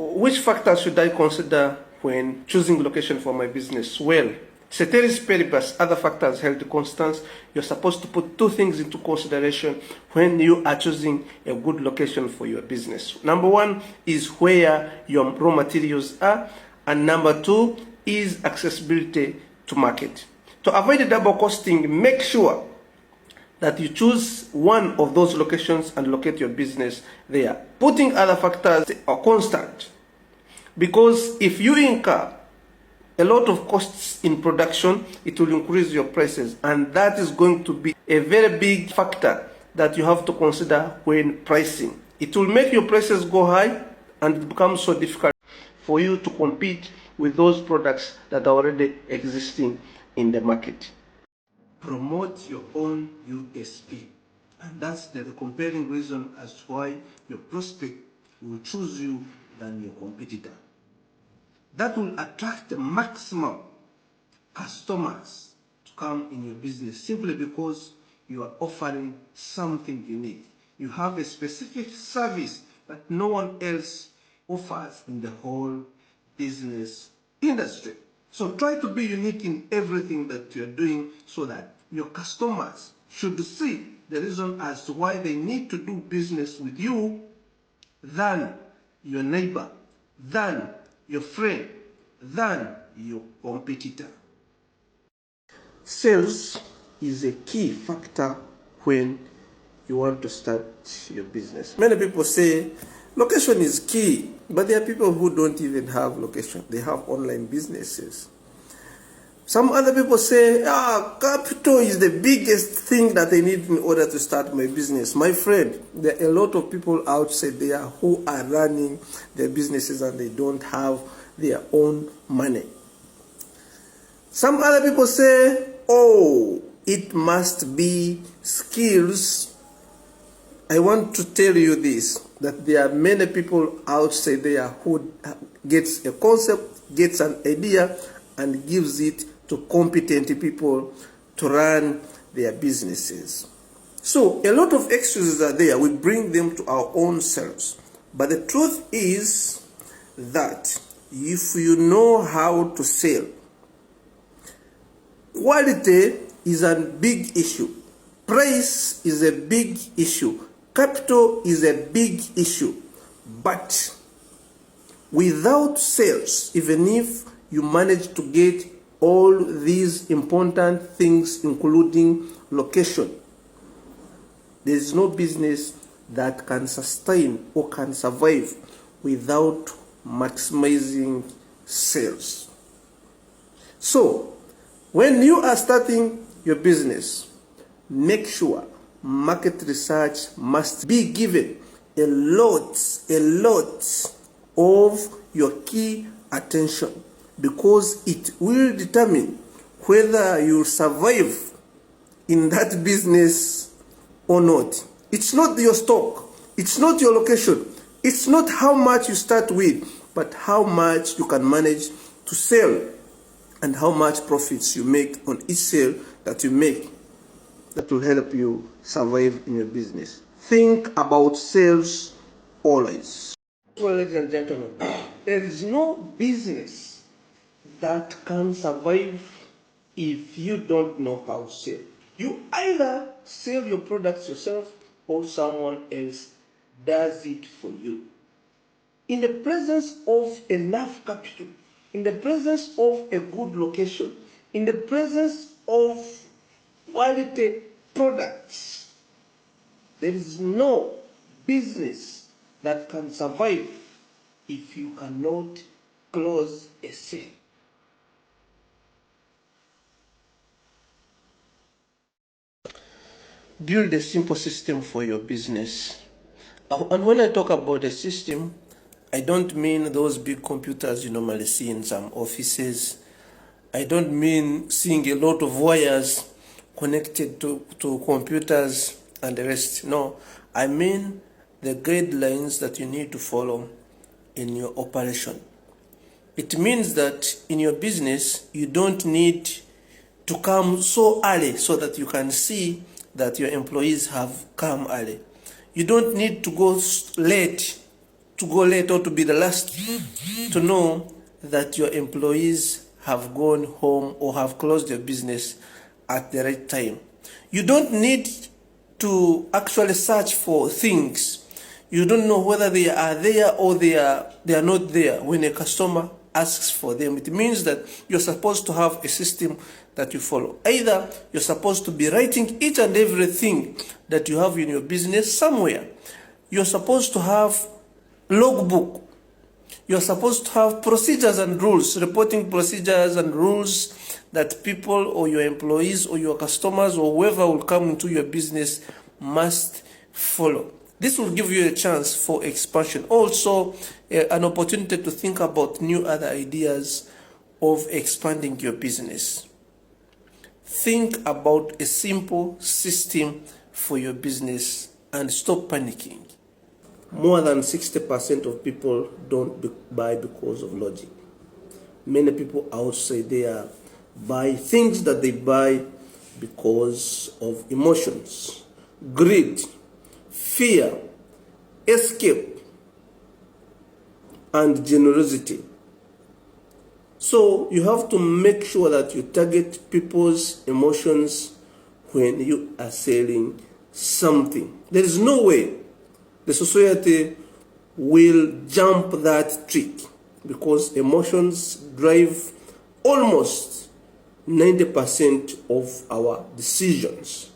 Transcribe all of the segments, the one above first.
which factors should I consider when choosing location for my business? Well, ceteris paribus, other factors held constant. You're supposed to put two things into consideration when you are choosing a good location for your business. Number one is where your raw materials are, and number two is accessibility to market. To avoid double costing, make sure that you choose one of those locations and locate your business there. Putting other factors are constant, because if you incur a lot of costs in production, it will increase your prices, and that is going to be a very big factor that you have to consider when pricing. It will make your prices go high, and it becomes so difficult for you to compete with those products that are already existing in the market. Promote your own USP, and that's the compelling reason as to why your prospect will choose you than your competitor. That will attract the maximum customers to come in your business, simply because you are offering something unique. You have a specific service that no one else offers in the whole business industry. So try to be unique in everything that you're doing, so that your customers should see the reason as to why they need to do business with you than your neighbor, than your friend, than your competitor. Sales is a key factor when you want to start your business. Many people say location is key, but there are people who don't even have location. They have online businesses. Some other people say, capital is the biggest thing that I need in order to start my business. My friend, there are a lot of people outside there who are running their businesses and they don't have their own money. Some other people say, it must be skills. I want to tell you this, that there are many people outside there who gets a concept, gets an idea, and gives it to competent people to run their businesses. So a lot of excuses are there. We bring them to our own selves. But the truth is that if you know how to sell, quality is a big issue. Price is a big issue. Capital is a big issue. But without sales, even if you manage to get all these important things, including location, there is no business that can sustain or can survive without maximizing sales. So, when you are starting your business, make sure market research must be given a lot of your key attention, because it will determine whether you survive in that business or not. It's not your stock, it's not your location, it's not how much you start with, but how much you can manage to sell and how much profits you make on each sale that you make. That will help you survive in your business. Think about sales always. Well, ladies and gentlemen, there is no business that can survive if you don't know how to sell. You either sell your products yourself or someone else does it for you. In the presence of enough capital, in the presence of a good location, in the presence of quality products, there is no business that can survive if you cannot close a sale. Build a simple system for your business. And when I talk about a system, I don't mean those big computers you normally see in some offices. I don't mean seeing a lot of wires connected to computers and the rest. No, I mean the guidelines that you need to follow in your operation. It means that in your business, you don't need to come so early so that you can see that your employees have come early. You don't need to go late to go late or to be the last to know that your employees have gone home or have closed their business at the right time. You don't need to actually search for things. You don't know whether they are there or they are not there when a customer asks for them. It means that you're supposed to have a system that you follow. Either you're supposed to be writing each and everything that you have in your business somewhere. You're supposed to have logbook. You're supposed to have procedures and rules, reporting procedures and rules that people or your employees or your customers or whoever will come into your business must follow. This will give you a chance for expansion. Also, an opportunity to think about new other ideas of expanding your business. Think about a simple system for your business and stop panicking. More than 60% of people don't buy because of logic. Many people outside there buy things that they buy because of emotions, greed, fear, escape, and generosity. So you have to make sure that you target people's emotions when you are selling something. There is no way the society will jump that trick because emotions drive almost 90% of our decisions.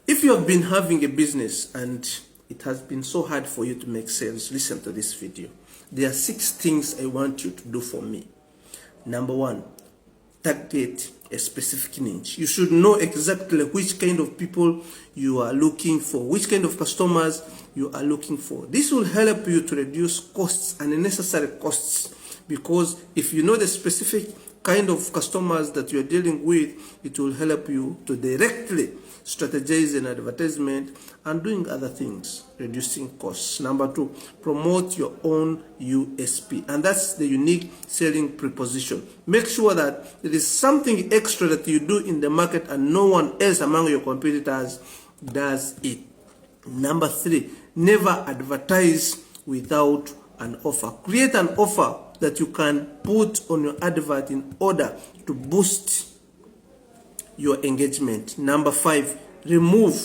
If you have been having a business and it has been so hard for you to make sales, listen to this video. There are 6 things I want you to do for me. Number 1, target a specific niche. You should know exactly which kind of people you are looking for, which kind of customers you are looking for. This will help you to reduce costs and unnecessary costs, because if you know the specific kind of customers that you're dealing with, it will help you to directly strategize an advertisement and doing other things, reducing costs. Number 2, promote your own USP, and that's the unique selling proposition. Make sure that there is something extra that you do in the market and no one else among your competitors does it. Number 3, never advertise without an offer. Create an offer that you can put on your advert in order to boost your engagement. Number 5, remove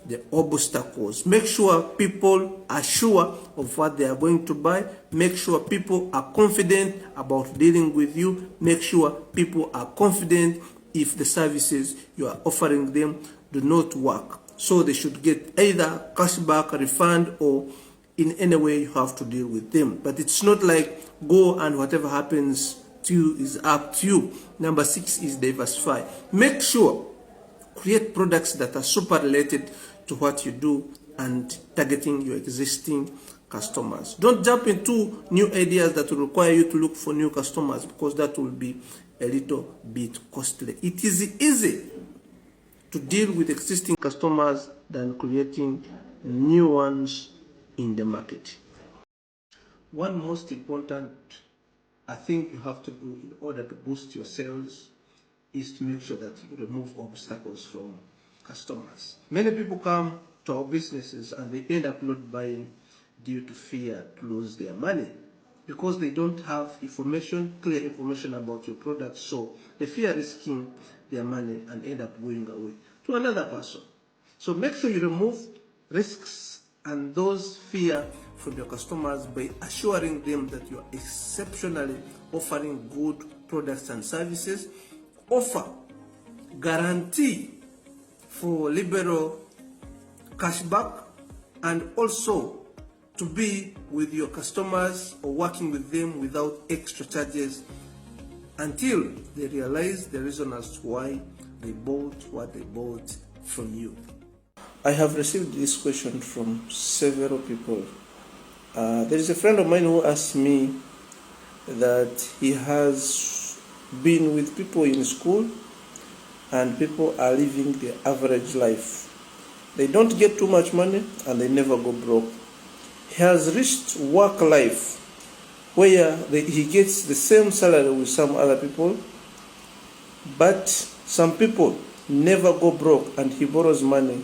the obstacles. Make sure people are sure of what they are going to buy. Make sure people are confident about dealing with you. Make sure people are confident if the services you are offering them do not work. So they should get either cashback, refund, or in any way you have to deal with them. But it's not like go and whatever happens to you is up to you. Number 6 is diversify. Make sure create products that are super related to what you do and targeting your existing customers. Don't jump into new ideas that will require you to look for new customers, because that will be a little bit costly. It is easy to deal with existing customers than creating new ones in the market. One most important thing you have to do in order to boost your sales is to make sure that you remove obstacles from customers. Many people come to our businesses and they end up not buying due to fear to lose their money, because they don't have clear information about your product. So they fear risking their money and end up going away to another person. So make sure you remove risks and those fear from your customers by assuring them that you are exceptionally offering good products and services. Offer guarantee for liberal cashback, and also to be with your customers or working with them without extra charges until they realize the reason as to why they bought what they bought from you. I have received this question from several people. There is a friend of mine who asked me that he has been with people in school and people are living the average life. They don't get too much money and they never go broke. He has reached work life where he gets the same salary with some other people, but some people never go broke and he borrows money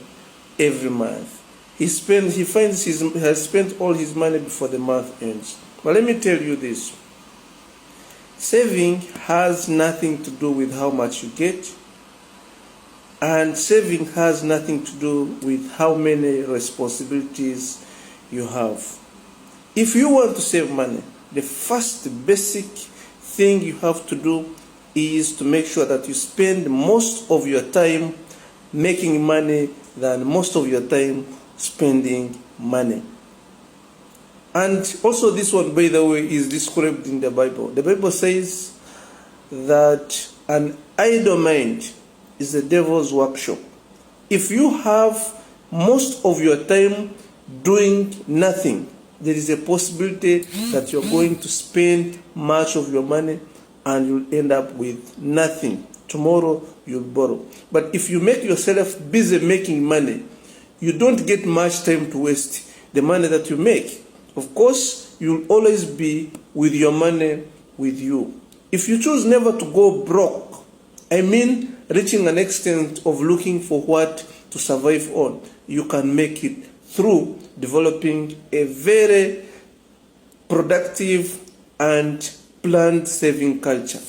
every month. he finds he has spent all his money before the month ends. But let me tell you this. Saving has nothing to do with how much you get, and saving has nothing to do with how many responsibilities you have. If you want to save money, the first basic thing you have to do is to make sure that you spend most of your time making money than most of your time spending money. And also this one, by the way, is described in the Bible. The Bible says that an idle mind is the devil's workshop. If you have most of your time doing nothing, there is a possibility that you're going to spend much of your money and you'll end up with nothing. Tomorrow you'll borrow. But if you make yourself busy making money, you don't get much time to waste the money that you make. Of course, you'll always be with your money with you. If you choose never to go broke, I mean reaching an extent of looking for what to survive on, you can make it through developing a very productive and planned saving culture.